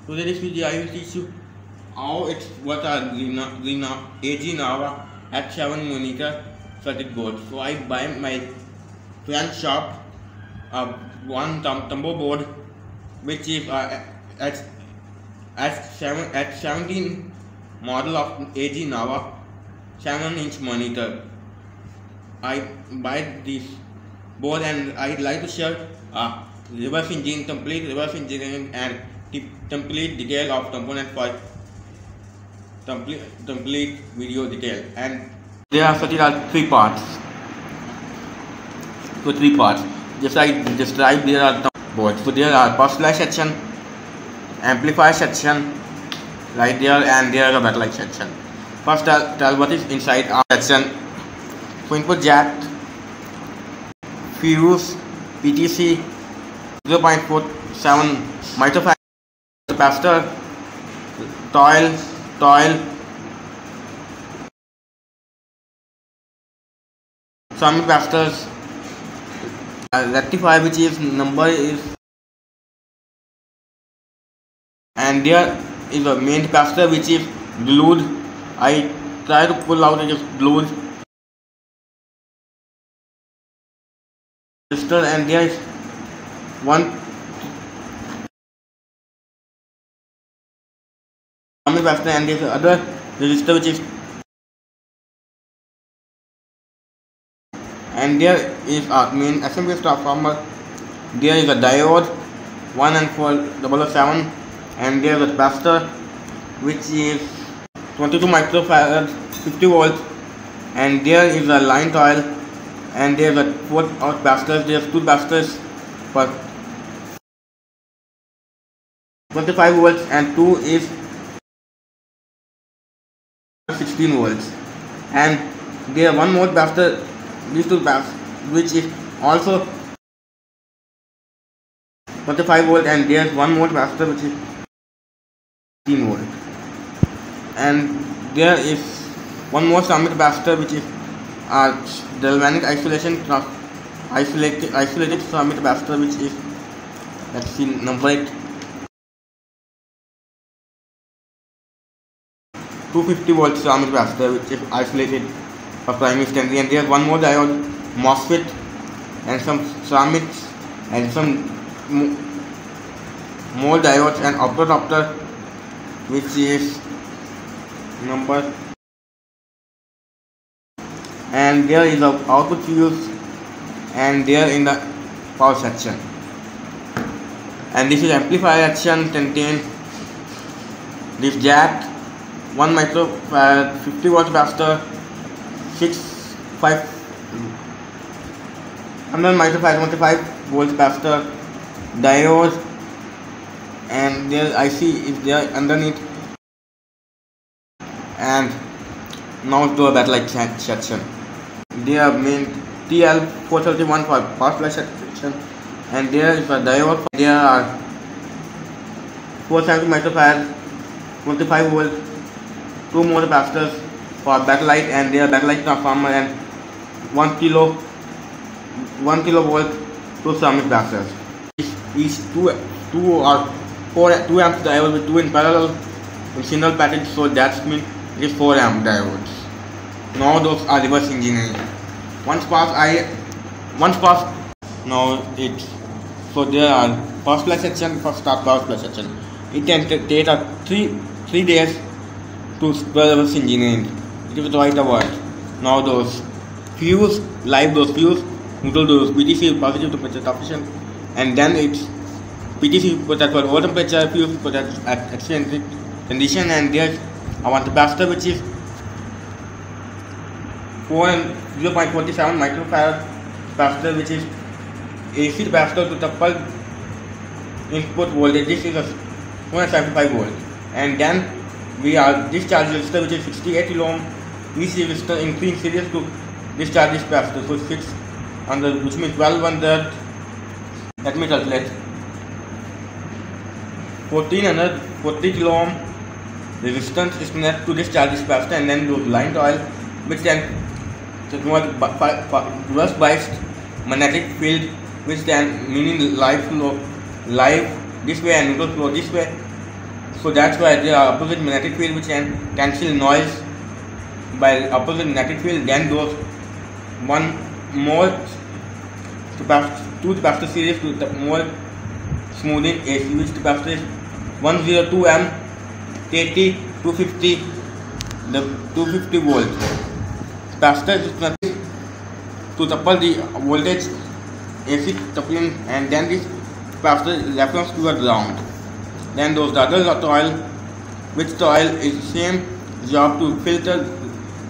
Today this video I will teach you how it's what are the AG Nava at 7 monitor circuit board. So I buy my friend shop one Tumbo board which is at 17 model of AG Nava 7-inch monitor. I buy this board and I'd like to share complete reverse engineering and complete detail of component for complete video detail. And there are such as three parts. So three parts. Just I described, there are the boards. So there are power supply section, amplifier section, right there, and there are a backlight section. First, tell what is inside our section. So input jack, fuse, PTC, 0.47 microfarad capacitor, toil, some capacitors, rectifier which is number is, and there is a main capacitor which is glued. I try to pull out, it is glued. Resistor, and there is one capacitor, and there is other resistor which is, and there is a main assembly transformer. There is a diode 1 and 407, and there is a capacitor which is 22 microfarad 50 volts, and there is a line coil, and there is a 4 capacitors. There are 2 capacitors for 25 volts and 2 is 16 volts, and there one more capacitor, these 2 capacitors, which is also 25 volt, and there is one more capacitor which is 16 volt, and there is one more ceramic capacitor which is galvanic isolated ceramic capacitor, which is, let's see, number 8, 250 volt ceramic capacitor which is isolated for primary secondary, and there is one more diode, MOSFET, and some ceramics, and some more diodes, and optocopter which is number, and there is a output fuse, and there in the power section, and this is amplifier section. Contain this jack, 1 microfarad 50 volt capacitor, 100 microfarad 25 volt capacitor, diode, and there IC is there underneath, and now to a backlight section. There are main TL431 for power supply section, and there is a diode. There are 470 microfarad 25 volt, 2 more capacitors for backlight, and there are backlight transformer, and 1 kilovolt 2 ceramic capacitors. Each 2 or 2 amps diode with 2 in parallel in single package, so that means it is 4 amp diodes. Now those are reverse engineering. Once passed, now it, so there are power supply section. First start power supply section. It can take 3 days to spell reverse engineering. It is right the word. Now those fuse, live those fuse, neutral those PTC positive temperature sufficient, and then it's PTC put at low temperature, fuse put at excellent condition, and there's I want the capacitor which is 0.47 microfarad capacitor, which is AC capacitor to couple input voltage. This is a 275 volt, and then we are discharge resistor which is 68 kilo ohm. Each resistor in series to discharge this capacitor, so 600, which means 1200. Let me calculate. 1440 kilo ohm resistance is needed to discharge this capacitor, and then those line coil which then reverse biased magnetic field, which then meaning live flow live this way and neutral flow this way, So that's why there are opposite magnetic field which can cancel noise by opposite magnetic field. Then those one more two capacitor series to the more smoothing AC, which capacitor is 102 M KT 250, the 250 volt capacitor is nothing to couple the voltage AC coupling, and then this capacitor is reference to a ground. Then those the other coil, which coil is same job to filter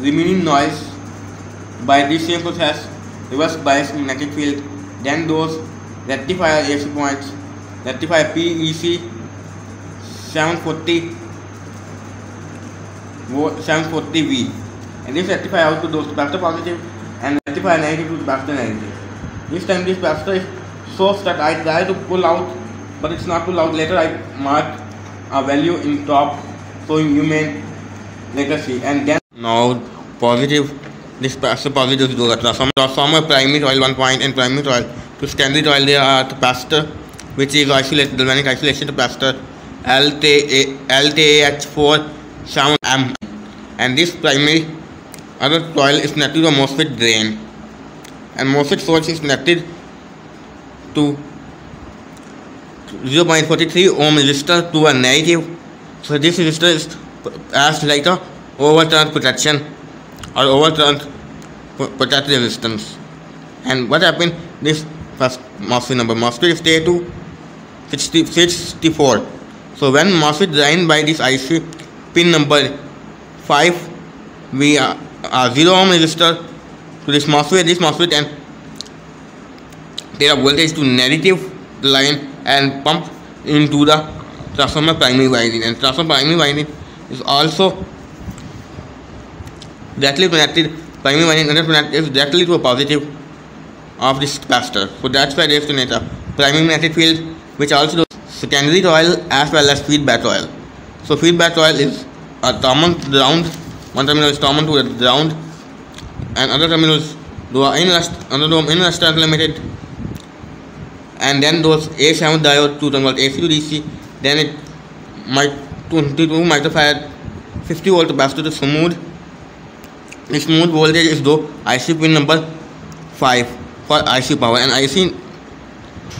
remaining noise by this same process, reverse bias magnetic field. Then those rectifier AC points, rectifier PEC 740V, and this rectifier out to those capacitor positive and rectifier negative to capacitor negative. This time this capacitor is so that I try to pull out, but it's not pull out. Later I mark a value in top, so you may later see. And then now positive, this capacitor positive to the transformer primary coil 1 point and primary coil to secondary coil. There are capacitor which is isolated, galvanic isolation capacitor LTAH4 7M, and this primary other coil is connected to a MOSFET drain, and MOSFET source is connected to 0.43 ohm resistor to a negative. So this resistor is as like a overcurrent protection or overcurrent protect resistance. And what happened? This first MOSFET number, MOSFET is to 64. So when MOSFET drained by this IC pin number 5, we are 0 ohm resistor to this MOSFET, and there are voltage to negative line and pump into the transformer primary winding, and transformer primary winding is also directly connected. Primary winding is directly to a positive of this capacitor. So that's why there is a primary magnetic field, which also does secondary coil as well as feedback coil. So feedback coil is a common ground. One terminal is common to a ground, and other terminals do are inter limited. And then those A7 diode to convert AC to DC. Then it might 22 microfarad 50 volt capacitor to smooth. The smooth voltage is though IC pin number 5 for IC power, and IC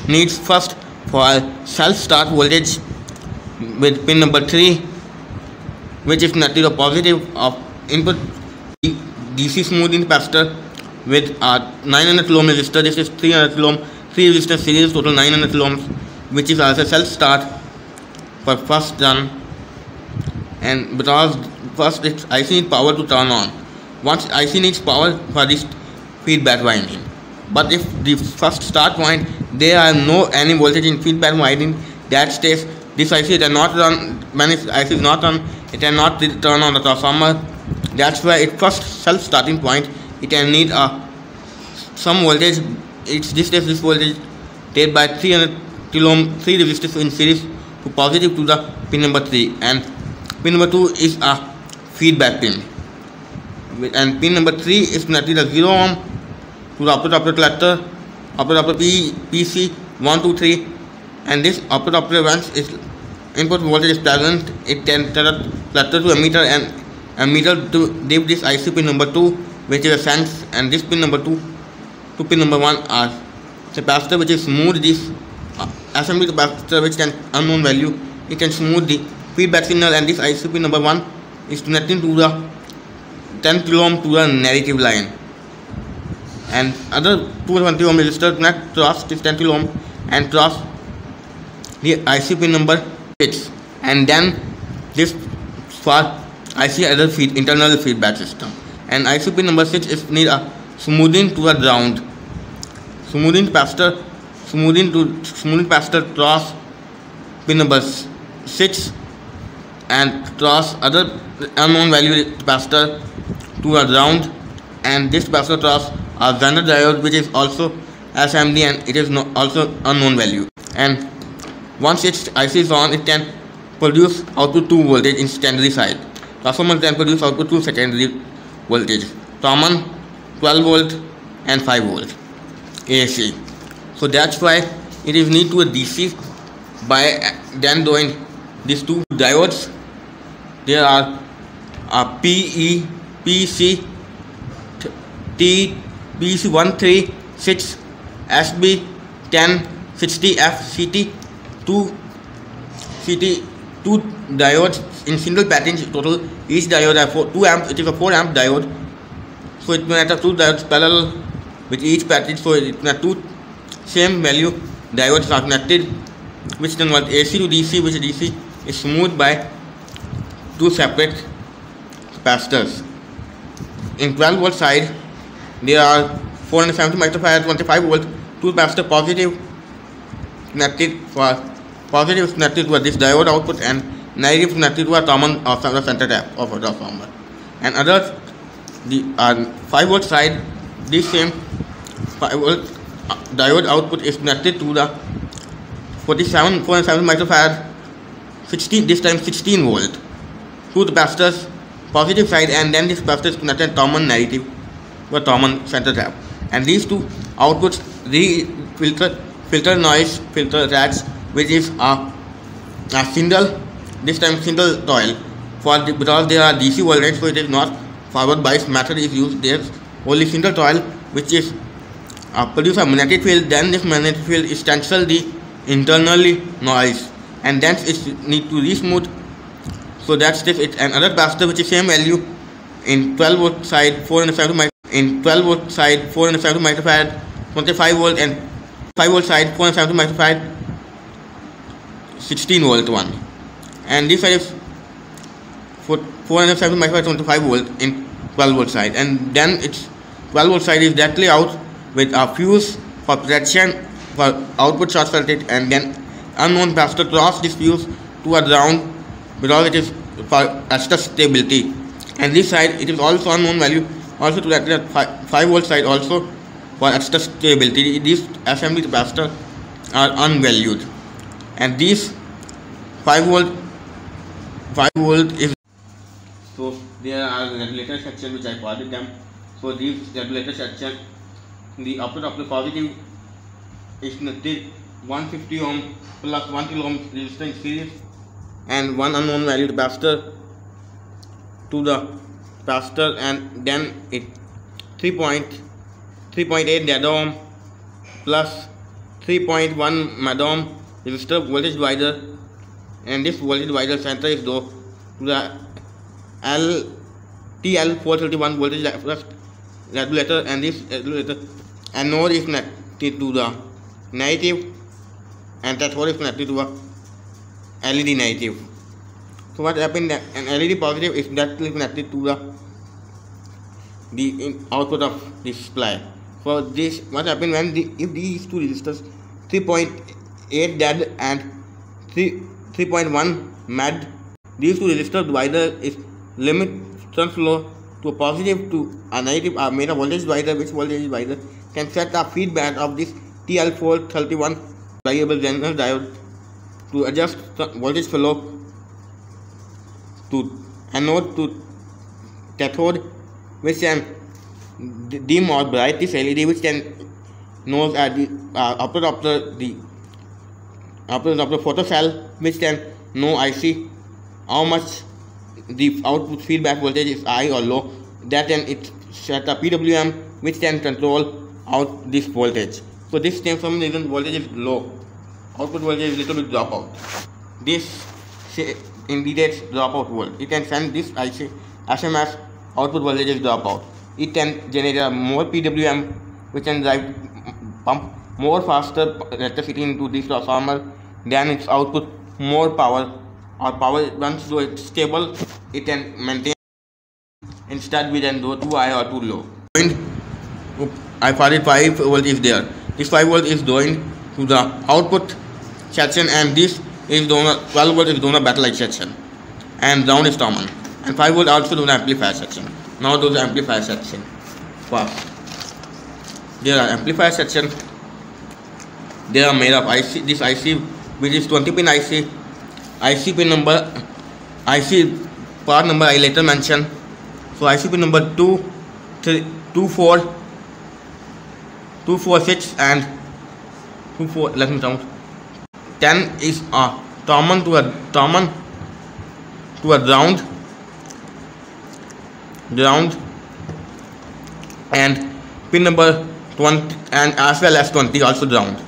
needs first for self start voltage with pin number 3, which is connected to positive of input DC smoothing capacitor with a 900 kilo ohm resistor. This is 300 kilo ohm, 3 resistor series, total 900 kilo ohms, which is also self start for first run. And because first IC needs power to turn on. Once IC needs power for this feedback winding, but if the first start point there are no any voltage in feedback winding, that stays this IC cannot run. When this IC is not on, it cannot turn on the transformer. That's why it first self starting point, it can need some voltage. It's this voltage taken by 300 kilo ohm 3 resistors in series to positive to the pin number 3, and pin number 2 is a feedback pin, and pin number 3 is connected to 0 ohm to the operator collector, operator PC 1 2 3, and this operator once is input voltage is present, it can tell the collector to emitter, and emitter to give this IC pin number 2, which is a sense, and this pin number 2 to pin number 1 are capacitor which is smooth this assembly capacitor which can unknown value, it can smooth the feedback signal, and this IC pin number 1 is connecting to the 10 kilo ohm to the negative line, and other 220 ohm resistor connect cross this 10 kilo ohm and cross the IC pin number 6, and then this for IC other internal feedback system, and IC pin number 6 is need a smoothing to the ground, smoothing capacitor cross pin number 6 and cross other unknown value capacitor to a ground, and this capacitor cross a Zener diode which is also SMD, and it is also unknown value, and once its IC is on, it can produce output 2 voltage in secondary side. Transformer can produce output 2 secondary voltage, common 12 volt and 5 volt AC. So that's why it is need to a DC by then doing these two diodes. There are PC 136 SB 1060 FCT 2 diodes in single package. Total each diode has 2 amps. It is a 4 amp diode, so it may have 2 diodes parallel with each package. So it may have 2 same value diodes are connected, which convert AC to DC, which DC is smoothed by 2 separate capacitors. In 12 volt side, there are 470 microfarad 25 volt 2 capacitor positive connected to this diode output and negative connected to a common center tap of a transformer. And other the 5 volt side, this same 5 volt diode output is connected to the 470 microfarad 16 volt 2 capacitors positive side, and then this capacitor is connected common negative to a common center tap. And these two outputs filter noise filter racks, which is a single coil because there are DC voltage, so it is not forward bias method is used. There's only single coil which is produce a magnetic field. Then this magnetic field is cancel the internally noise, and then it need to re-smooth. So that's this. It's another capacitor which is same value in 12 volt side 470 microfarad 25 volt, and 5 volt side 470 microfarad 16 volt one, and this side is 470 microfarad 25 volt in 12 volt side, and then it's 12 volt side is directly out with a fuse for protection for output short circuit, and then unknown capacitor cross this fuse to a ground because it is for extra stability. And this side it is also unknown value also to that 5 volt side also for extra stability. These assembly capacitors are unvalued, and these 5 volt is. So there are regulator section which I called them. So these regulator section, the output of the positive is connected 150 ohm plus 1 kilo ohm resistor in series, and one unknown value capacitor to the capacitor, and then it 3.8 dead-ohm plus 3.1 mad-ohm resistor voltage divider, and this voltage divider center is to the TL431 voltage regulator, and this regulator anode is connected to the negative, and cathode is connected to a LED negative. So what happened that an LED positive is directly connected to the output of this supply. So this what happened when if these two resistors 3.8 dead and 3.1 mad, these two resistor divider is limit turn flow to a positive to a negative are made a voltage divider, which voltage divider can set a feedback of this TL431 variable general diode to adjust voltage flow to anode to cathode, which can dim or bright this LED, which can knows at the output of the photo cell, which can know IC how much the output feedback voltage is high or low. That then it set a PWM which can control out this voltage. So this time some reason voltage is low, output voltage is little bit drop out. This indicates dropout volt. It can send this IC SMS output voltage is dropout. It can generate a more PWM which can drive pump more faster electricity into this transformer, then its output more power, or power once though it's stable it can maintain instead we then go too high or too low. I found it 5 volt is there. This 5 volt is going to the output section, and this is donor 12 volt is donor backlight section, and ground is common, and 5 volt also donor amplifier section. Now those amplifier section first. There are amplifier section. They are made of IC. This IC which is 20 pin IC. IC pin number, IC part number I later mention. So IC pin number 2, 3, 2, 4, 2, 4, 6 and 2, 4. Let me count. 10 is common to a ground, and pin number 20 and as well as 20 also ground.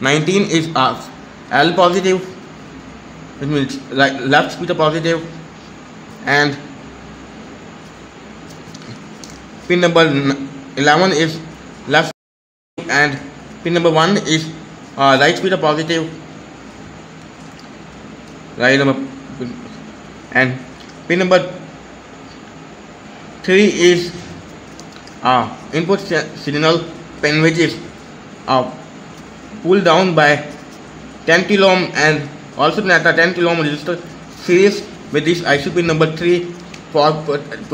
19 is L positive, it means left splitter positive, and pin number 11 is left, and pin number 1 is right splitter positive, right number, and pin number 3 is input signal pin, which is pulled down by 10 kilo ohm, and also at a 10 kilo ohm resistor series with this IC pin number 3 for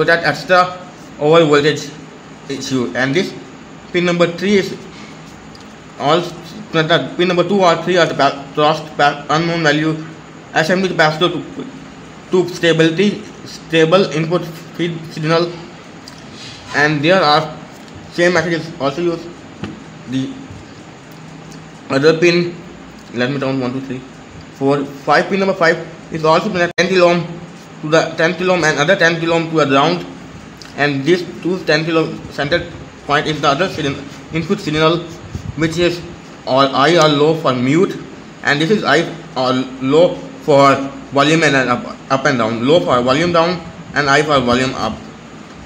that extra over voltage issue. And this pin number 3 is also pin number 2 or 3 are the crossed unknown value assembly capacitor to stable input feed signal, and there are same method is also used. The other pin, let me count 1 2 3 4 5, pin number 5 is also pin at 10 kilo ohm to the 10 kilo ohm and other 10 kilo ohm to a ground, and this 10 kilo center point is the other input signal, which is I or low for mute, and this is I or low for volume and up and down, low for volume down and I for volume up.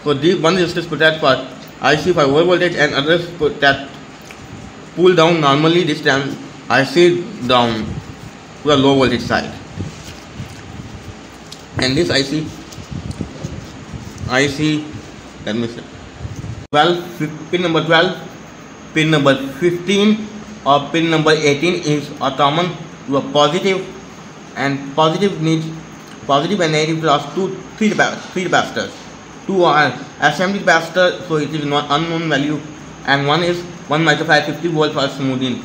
So these one resistors put that for IC for over voltage, and others put that pull down normally, this time IC down to a low voltage side. And this IC let me see, 12 pin number 12, pin number 15 or pin number 18 is common to a positive, and positive needs positive and negative class three capacitors. 2 are assembly capacitor, so it is not unknown value, and one is 1 microfarad 50 volt for smoothing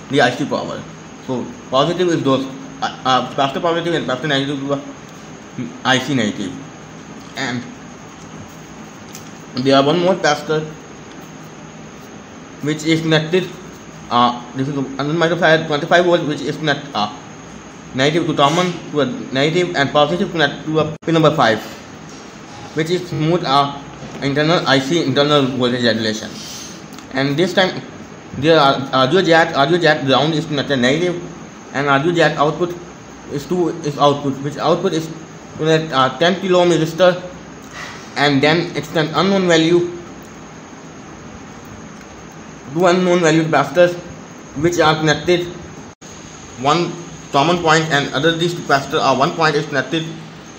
the IC power. So positive is those capacitor positive and capacitor negative to IC negative. And there are one more capacitor which is connected, this is 100 microfarad 25 volt, which is negative to common to a negative, and positive connect to a pin number 5, which is smooth internal IC internal voltage regulation. And this time there are audio jack ground is connected negative, and audio jack output is output, which output is connected 10 kilo ohm resistor, and then it's an unknown value, two unknown value capacitors which are connected one common point, and other these capacitors are one point is connected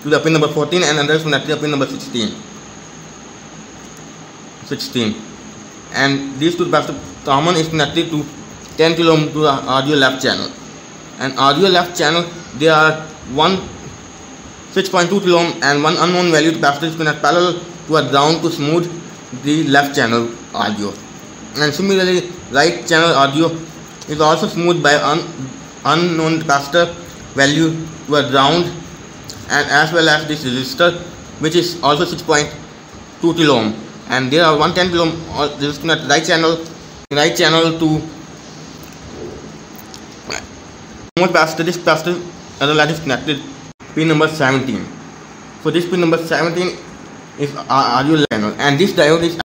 to the pin number 14 and others connected to the pin number 16, and these two capacitors common is connected to 10 kilo ohm to the audio left channel, and audio left channel there are one 6.2 kilo ohm and one unknown value capacitor is connected parallel to a ground to smooth the left channel audio. And similarly, right channel audio is also smooth by unknown capacitor value to a ground, and as well as this resistor, which is also 6.2 kilo ohm, and there are 110 kilo ohm resistor connected right channel to more capacitor. This capacitor other line is connected pin number 17. So this pin number 17 is audio channel, and this diode is